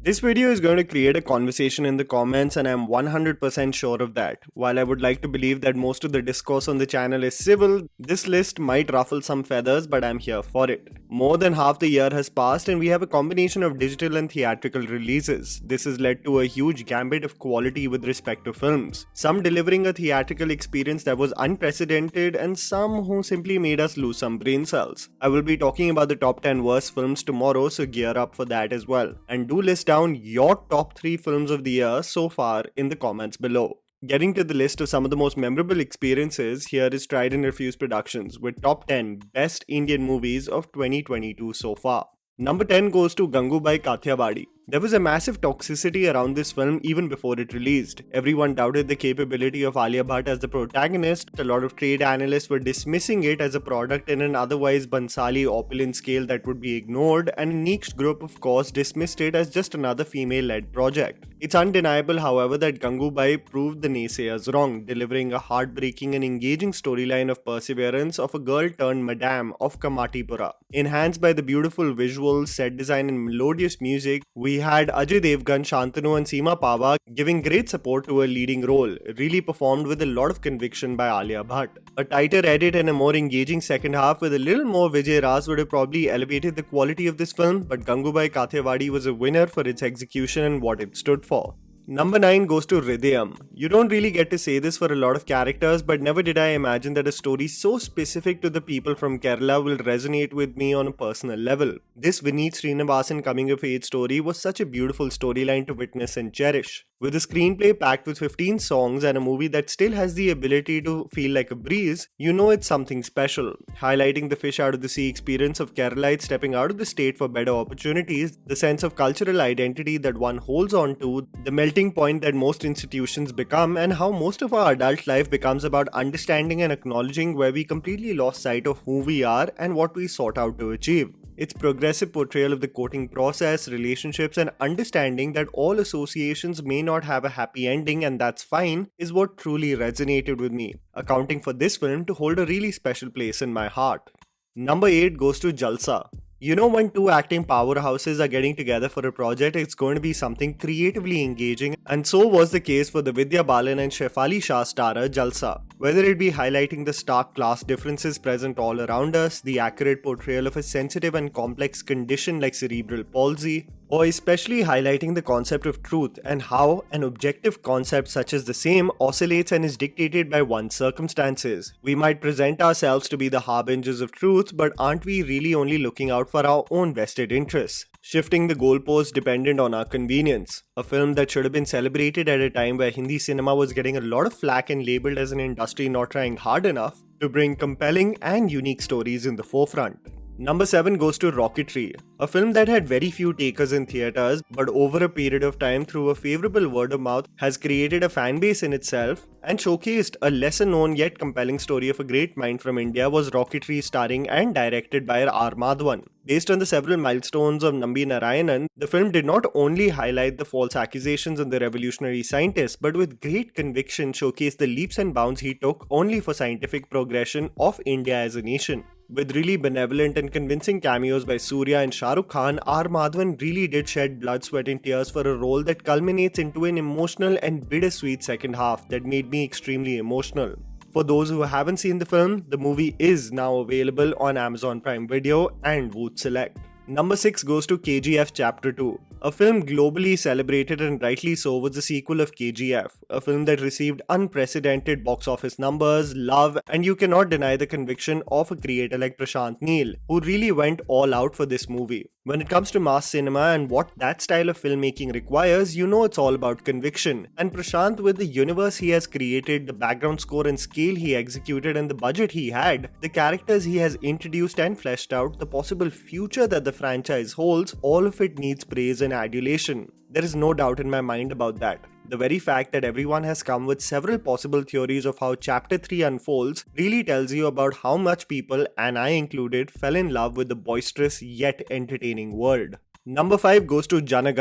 This video is going to create a conversation in the comments, and I'm 100% sure of that. While I would like to believe that most of the discourse on the channel is civil, this list might ruffle some feathers, but I'm here for it. More than half the year has passed and we have a combination of digital and theatrical releases. This has led to a huge gambit of quality with respect to films. Some delivering a theatrical experience that was unprecedented and some who simply made us lose some brain cells. I will be talking about the top 10 worst films tomorrow, so gear up for that as well. And do list down your top 3 films of the year so far in the comments below. Getting to the list of some of the most memorable experiences, here is Tried&Refused Productions with top 10 best Indian movies of 2022 so far. Number 10 goes to GANGUBAI KATHIAWADI. There was a massive toxicity around this film even before it released. Everyone doubted the capability of Alia Bhatt as the protagonist. A lot of trade analysts were dismissing it as a product in an otherwise Bansali opulent scale that would be ignored, and a niche group of course dismissed it as just another female-led project. It's undeniable, however, that GANGUBAI proved the naysayers wrong, delivering a heartbreaking and engaging storyline of perseverance of a girl turned madam of Kamatipura. Enhanced by the beautiful visuals, set design and melodious music, we had Ajay Devgan, Shantanu and Seema Pava giving great support to a leading role, really performed with a lot of conviction by Alia Bhatt. A tighter edit and a more engaging second half with a little more Vijay Raz would have probably elevated the quality of this film, but GANGUBAI KATHIAWADI was a winner for its execution and what it stood for. Number 9 goes to HRIDAYAM. You don't really get to say this for a lot of characters, but never did I imagine that a story so specific to the people from Kerala will resonate with me on a personal level. This Vineet Srinivasan coming of age story was such a beautiful storyline to witness and cherish. With a screenplay packed with 15 songs and a movie that still has the ability to feel like a breeze, you know it's something special. Highlighting the fish out of the sea experience of Keralites stepping out of the state for better opportunities, the sense of cultural identity that one holds on to, the melting point that most institutions become, and how most of our adult life becomes about understanding and acknowledging where we completely lost sight of who we are and what we sought out to achieve. Its progressive portrayal of the courting process, relationships, and understanding that all associations may not have a happy ending and that's fine is what truly resonated with me, accounting for this film to hold a really special place in my heart. Number 8 goes to JALSA. You know, when two acting powerhouses are getting together for a project, it's going to be something creatively engaging, and so was the case for the Vidya Balan and Shefali Shah starrer JALSA. Whether it be highlighting the stark class differences present all around us, the accurate portrayal of a sensitive and complex condition like cerebral palsy, or especially highlighting the concept of truth and how an objective concept such as the same oscillates and is dictated by one's circumstances. We might present ourselves to be the harbingers of truth, but aren't we really only looking out for our own vested interests? Shifting the goalposts dependent on our convenience. A film that should have been celebrated at a time where Hindi cinema was getting a lot of flack and labelled as an industry not trying hard enough to bring compelling and unique stories in the forefront. Number 7 goes to ROCKETRY, a film that had very few takers in theatres, but over a period of time through a favourable word of mouth has created a fan base in itself and showcased a lesser known yet compelling story of a great mind from India was ROCKETRY, starring and directed by R. Madhavan. Based on the several milestones of Nambi Narayanan, the film did not only highlight the false accusations of the revolutionary scientist, but with great conviction showcased the leaps and bounds he took only for scientific progression of India as a nation. With really benevolent and convincing cameos by Surya and Shah Rukh Khan, R. Madhavan really did shed blood, sweat and tears for a role that culminates into an emotional and bittersweet second half that made me extremely emotional. For those who haven't seen the film, the movie is now available on Amazon Prime Video and VOOT Select. Number 6 goes to KGF Chapter 2. A film globally celebrated and rightly so was the sequel of KGF, a film that received unprecedented box office numbers, love, and you cannot deny the conviction of a creator like Prashant Neel, who really went all out for this movie. When it comes to mass cinema and what that style of filmmaking requires, you know it's all about conviction. And Prashant, with the universe he has created, the background score and scale he executed and the budget he had, the characters he has introduced and fleshed out, the possible future that the franchise holds, all of it needs praise and adulation. There is no doubt in my mind about that. The very fact that everyone has come with several possible theories of how Chapter 3 unfolds really tells you about how much people, and I included, fell in love with the boisterous yet entertaining world. Number 5 goes to JANA.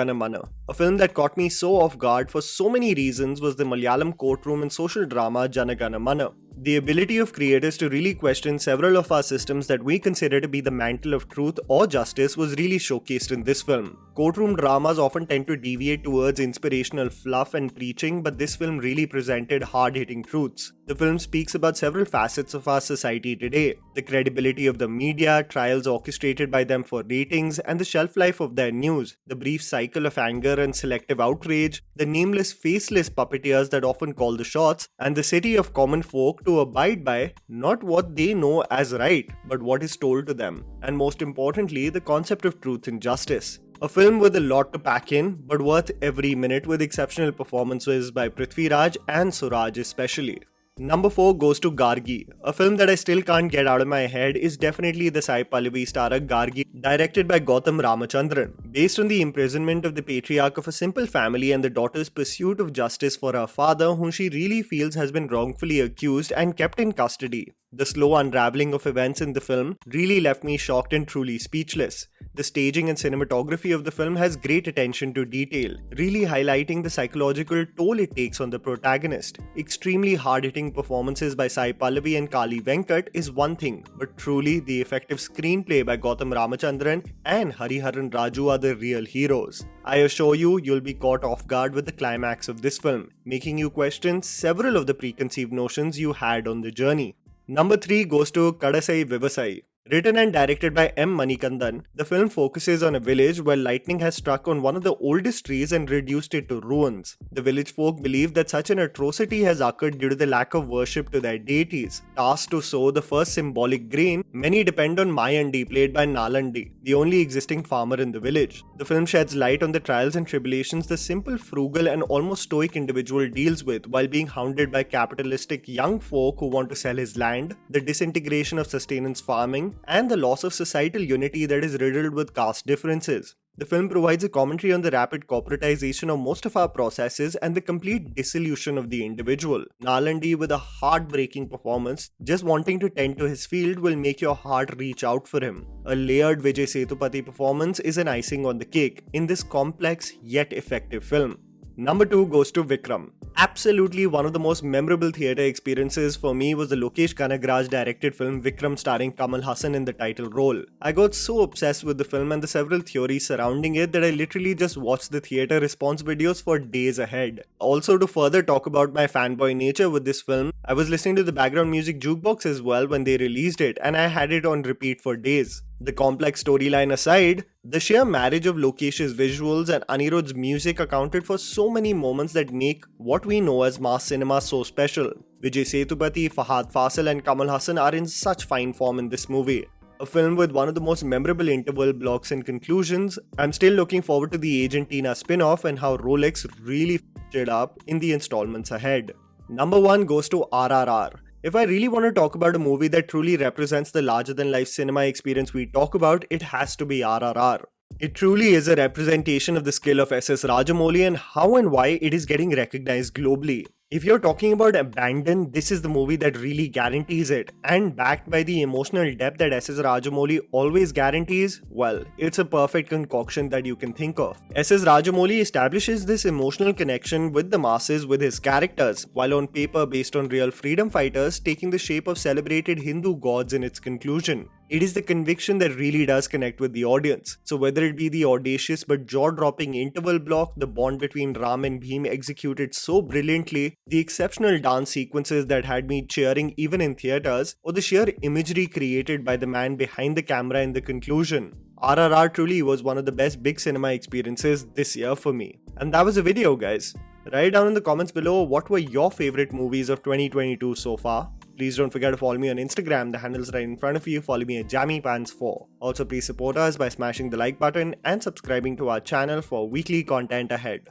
A film that caught me so off guard for so many reasons was the Malayalam courtroom and social drama JANA. The ability of creators to really question several of our systems that we consider to be the mantle of truth or justice was really showcased in this film. Courtroom dramas often tend to deviate towards inspirational fluff and preaching, but this film really presented hard-hitting truths. The film speaks about several facets of our society today: the credibility of the media, trials orchestrated by them for ratings, and the shelf life of their news, the brief cycle of anger and selective outrage, the nameless, faceless puppeteers that often call the shots, and the city of common folk to abide by not what they know as right, but what is told to them, and most importantly, the concept of truth and justice. A film with a lot to pack in, but worth every minute, with exceptional performances by Prithvi Raj and Suraj especially. Number 4 goes to Gargi. A film that I still can't get out of my head is definitely the Sai Pallavi starrer Gargi, directed by Gautam Ramachandran. Based on the imprisonment of the patriarch of a simple family and the daughter's pursuit of justice for her father, whom she really feels has been wrongfully accused and kept in custody. The slow unraveling of events in the film really left me shocked and truly speechless. The staging and cinematography of the film has great attention to detail, really highlighting the psychological toll it takes on the protagonist. Extremely hard-hitting performances by Sai Pallavi and Kali Venkat is one thing, but truly the effective screenplay by Gautam Ramachandran and Hariharan Raju are the real heroes. I assure you, you'll be caught off guard with the climax of this film, making you question several of the preconceived notions you had on the journey. Number 3 goes to Kadasai Vivasai. Written and directed by M. Manikandan, the film focuses on a village where lightning has struck on one of the oldest trees and reduced it to ruins. The village folk believe that such an atrocity has occurred due to the lack of worship to their deities. Tasked to sow the first symbolic grain, many depend on Mayandi, played by Nalandi, the only existing farmer in the village. The film sheds light on the trials and tribulations the simple, frugal and almost stoic individual deals with while being hounded by capitalistic young folk who want to sell his land, the disintegration of sustenance farming, and the loss of societal unity that is riddled with caste differences. The film provides a commentary on the rapid corporatization of most of our processes and the complete dissolution of the individual. Nalandi, with a heartbreaking performance, just wanting to tend to his field will make your heart reach out for him. A layered Vijay Sethupathi performance is an icing on the cake in this complex yet effective film. Number 2 goes to VIKRAM. Absolutely one of the most memorable theatre experiences for me was the Lokesh Kanagaraj directed film VIKRAM starring Kamal Haasan in the title role. I got so obsessed with the film and the several theories surrounding it that I literally just watched the theatre response videos for days ahead. Also, to further talk about my fanboy nature with this film, I was listening to the background music jukebox as well when they released it, and I had it on repeat for days. The complex storyline aside, the sheer marriage of Lokesh's visuals and Anirudh's music accounted for so many moments that make what we know as mass cinema so special. Vijay Sethupathi, Fahad Fasil and Kamal Haasan are in such fine form in this movie. A film with one of the most memorable interval blocks and conclusions. I'm still looking forward to the Argentina spin-off and how Rolex really f***ed it up in the installments ahead. Number 1 goes to RRR. If I really want to talk about a movie that truly represents the larger-than-life cinema experience we talk about, it has to be RRR. It truly is a representation of the skill of S.S. Rajamouli and how and why it is getting recognized globally. If you're talking about abandon, this is the movie that really guarantees it, and backed by the emotional depth that S.S. Rajamouli always guarantees, well, it's a perfect concoction that you can think of. S.S. Rajamouli establishes this emotional connection with the masses with his characters, while on paper based on real freedom fighters taking the shape of celebrated Hindu gods in its conclusion. It is the conviction that really does connect with the audience. So whether it be the audacious but jaw-dropping interval block, the bond between Ram and Bhim executed so brilliantly, the exceptional dance sequences that had me cheering even in theatres, or the sheer imagery created by the man behind the camera in the conclusion, RRR truly was one of the best big cinema experiences this year for me. And that was the video, guys. Write down in the comments below what were your favorite movies of 2022 so far. Please don't forget to follow me on Instagram, the handle's right in front of you. Follow me at JammyPants4. Also, please support us by smashing the like button and subscribing to our channel for weekly content ahead.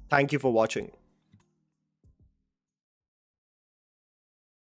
Thank you for watching.